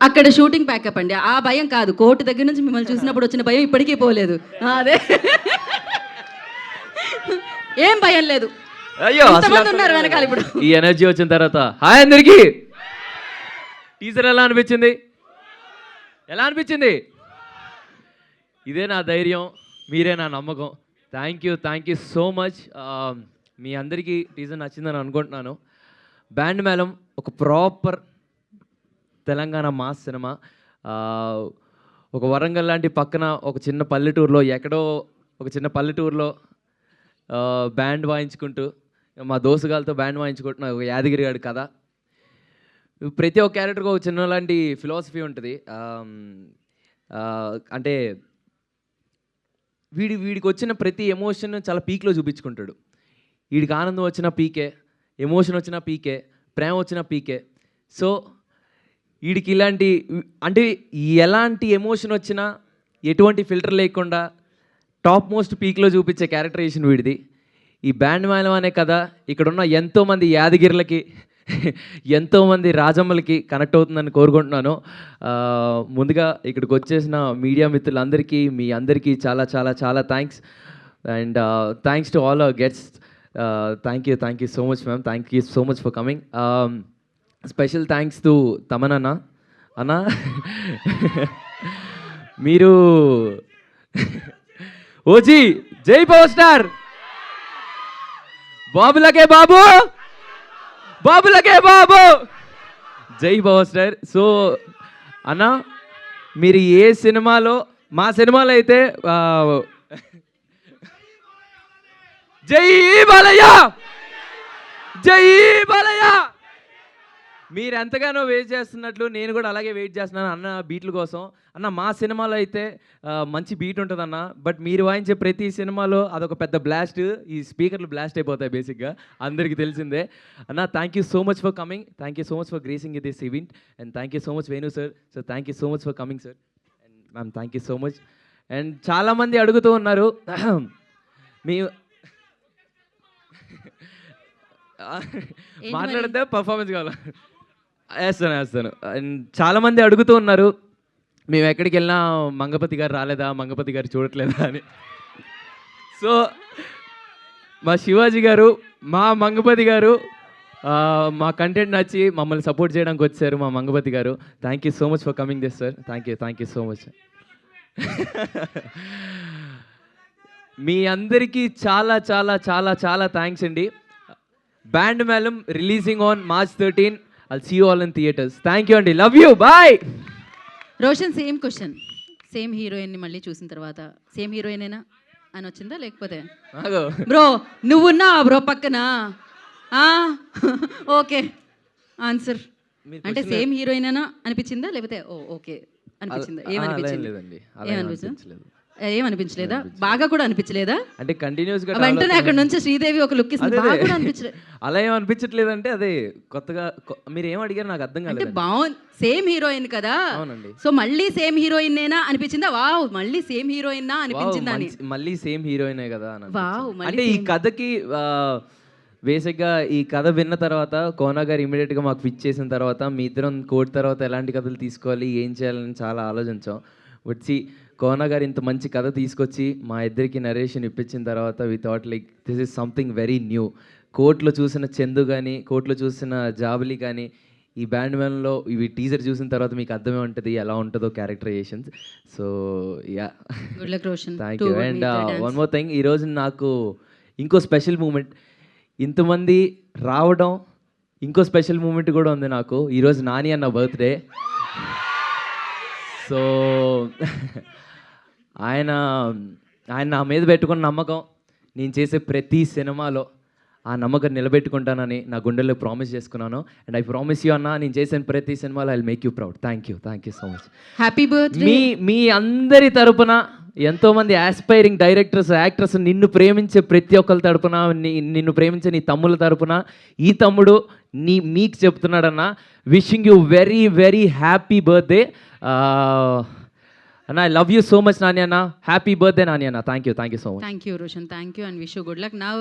అక్కడ shooting pack up అండి. ఆ భయం కాదు, కోర్టు దగ్గర నుంచి మిమ్మల్ని చూసినప్పుడు వచ్చిన భయం ఇప్పటికీ పోలేదు. అదే ఏం భయం లేదు. అయ్యో ఎంతమంది ఉన్నారు వెనకాల ఇప్పుడు. ఈ ఎనర్జీ వచ్చిన తర్వాత హాయ్ అందరికి. టీజర్ ఎలా అనిపించింది? ఎలా అనిపించింది? ఇదే నా ధైర్యం, మీరే నా నమ్మకం. Thank you so much. మీ అందరికీ టీజర్ నచ్చిందని అనుకుంటున్నాను. బ్యాండ్ మేళం ఒక ప్రాపర్ తెలంగాణ మాస్ సినిమా. ఒక వరంగల్ లాంటి పక్కన ఒక చిన్న పల్లెటూరులో, ఎక్కడో ఒక చిన్న పల్లెటూరులో బ్యాండ్ వాయించుకుంటూ, మా దోస్తుగాలతో బ్యాండ్ వాయించుకుంటున్న ఒక యాదగిరి గారి కథ. ప్రతి ఒక్క క్యారెక్టర్కి ఒక చిన్న లాంటి ఫిలాసఫీ ఉంటుంది. అంటే వీడికి వచ్చిన ప్రతి ఎమోషన్ చాలా పీక్లో చూపించుకుంటాడు. వీడికి ఆనందం వచ్చిన పీకే, ఎమోషన్ వచ్చిన పీకే, ప్రేమ వచ్చిన పీకే. సో వీడికి ఇలాంటి అంటే ఎలాంటి ఎమోషన్ వచ్చినా ఎటువంటి ఫిల్టర్ లేకుండా టాప్ మోస్ట్ పీక్లో చూపించే క్యారెక్టరైజేషన్ వీడిది. ఈ బ్యాండ్ మేళం అనే కథ ఇక్కడున్న ఎంతోమంది యాదగిరిలకి, ఎంతోమంది రాజమ్మలకి కనెక్ట్ అవుతుందని కోరుకుంటున్నాను. ముందుగా ఇక్కడికి వచ్చేసిన మీడియా మిత్రులందరికీ, మీ అందరికీ చాలా చాలా చాలా thanks. And thanks to all our guests. Thank you so much ma'am. Thank you so much for coming. Special thanks to Thaman అన్న. మీరు ఓజీ జై పవర్ స్టార్, బాబులకే బాబు, బాబులకే బాబు, జై పవర్ స్టార్. సో అన్న, మీరు ఏ సినిమాలో, మా సినిమాలో అయితే జై బాలయ్య, జై బాలయ్య, మీరు ఎంతగానో వెయిట్ చేస్తున్నట్లు నేను కూడా అలాగే వెయిట్ చేస్తున్నాను అన్న బీట్ల కోసం. అన్న మా సినిమాలో అయితే మంచి బీట్ ఉంటుంది అన్న, బట్ మీరు వాయించే ప్రతి సినిమాలో అదొక పెద్ద బ్లాస్ట్. ఈ స్పీకర్లు బ్లాస్ట్ అయిపోతాయి బేసిక్గా, అందరికీ తెలిసిందే. అన్న thank you so much for coming, thank you so much for gracing this event, and thank you so much Venu sir. So thank you so much for coming sir. And ma'am thank you so much. And చాలామంది అడుగుతూ ఉన్నారు మీ మాట్లాడితే performance కావాలా? వేస్తాను. And చాలామంది అడుగుతూ ఉన్నారు, మేము ఎక్కడికి వెళ్ళినా మంగపతి గారు రాలేదా, మంగపతి గారు చూడట్లేదా అని. సో మా శివాజీ గారు, మా మంగపతి గారు మా కంటెంట్ నచ్చి మమ్మల్ని సపోర్ట్ చేయడానికి వచ్చారు మా Mangapathi garu. Thank you so much for coming this sir. Thank you so much. మీ అందరికీ చాలా చాలా చాలా చాలా థ్యాంక్స్ అండి. Band Melam releasing on March 13. I'll see you all in theaters. Thank you అండి, love you, bye. Roshan, same question. Same హీరోయిన్ని మళ్ళీ చూసిన తర్వాత సేమ్ హీరోయినేనా అని వచ్చిందా, లేకపోతే బ్రో నువ్వున్నా బ్రో పక్కన? Okay answer. అంటే సేమ్ హీరోయినేనా అనిపించిందా, లేకపోతే ఓకే అనిపించిందా? ఏమనిపించింది? ఏమనిపించలేదా? బాగా కూడా అనిపించలేదా? అంటే కంటిన్యూస్ గా వెంటనే అక్కడ నుంచి శ్రీదేవి ఒక లుక్ ఇస్తుంది, బాగా కూడా అనిపించలేదు. అలా ఏం అనిపించట్లేదు. అంటే అదే కొత్తగా మీరు ఏం అడిగారు నాకు అర్థం కాలేదు. అంటే బాగుంది, సేమ్ హీరోయిన్ కదా. అవునండి. సో మళ్ళీ సేమ్ హీరోయిన్ నేనా అనిపించిందా? వావ్, మళ్ళీ సేమ్ హీరోయిన్ నా అనిపించిందా అని. మళ్ళీ సేమ్ హీరోయినే కదా అని. వావ్. అంటే ఈ కథకి బేసిక్గా ఈ కథ విన్న తర్వాత కోనా గారు ఇమీడియట్గా మాకు పిచ్ చేసిన తర్వాత మీ ఇద్దరం కోర్టు తర్వాత ఎలాంటి కథలు తీసుకోవాలి, ఏం చేయాలని చాలా ఆలోచించాం. వచ్చి కోనా గారు ఇంత మంచి కథ తీసుకొచ్చి మా ఇద్దరికి నరేషన్ ఇప్పించిన తర్వాత we thought like this is something very new. కోర్టులో చూసిన చందు కానీ, కోర్టులో చూసిన జాబిలి కానీ, ఈ బ్యాండ్ మేళంలో ఇవి టీజర్ చూసిన తర్వాత మీకు అర్థమే ఉంటుంది ఎలా ఉంటుందో characterisations. So yeah, thank you. And one more thing, ఈరోజు నాకు ఇంకో స్పెషల్ మూమెంట్, ఇంతమంది రావడం, ఇంకో స్పెషల్ మూమెంట్ కూడా ఉంది నాకు. ఈరోజు నాని అన్న బర్త్డే. సో ఆయన నా మీద పెట్టుకున్న నమ్మకం, నేను చేసే ప్రతి సినిమాలో ఆ నమ్మకం నిలబెట్టుకుంటానని నా గుండెల్లో ప్రామిస్ చేసుకున్నాను. అండ్ ఐ ప్రామిస్ యూ అన్న, నేను చేసిన ప్రతి సినిమాలో I will make you proud. Thank you so much. Happy birthday. మీ అందరి తరపున, ఎంతోమంది ఆస్పైరింగ్ డైరెక్టర్స్, యాక్టర్స్, నిన్ను ప్రేమించే ప్రతి ఒక్కరి తరపున, నిన్ను ప్రేమించే నీ తమ్ముల తరపున ఈ తమ్ముడు మీకు చెప్తున్నాడన్న, wishing you very very happy birthday అన్న. I love you so much Nani అన్న. హ్యాపీ బర్త్డే నాని అన్న. Thank you so much. Thank you Roshan. Thank you and wish you good luck. Now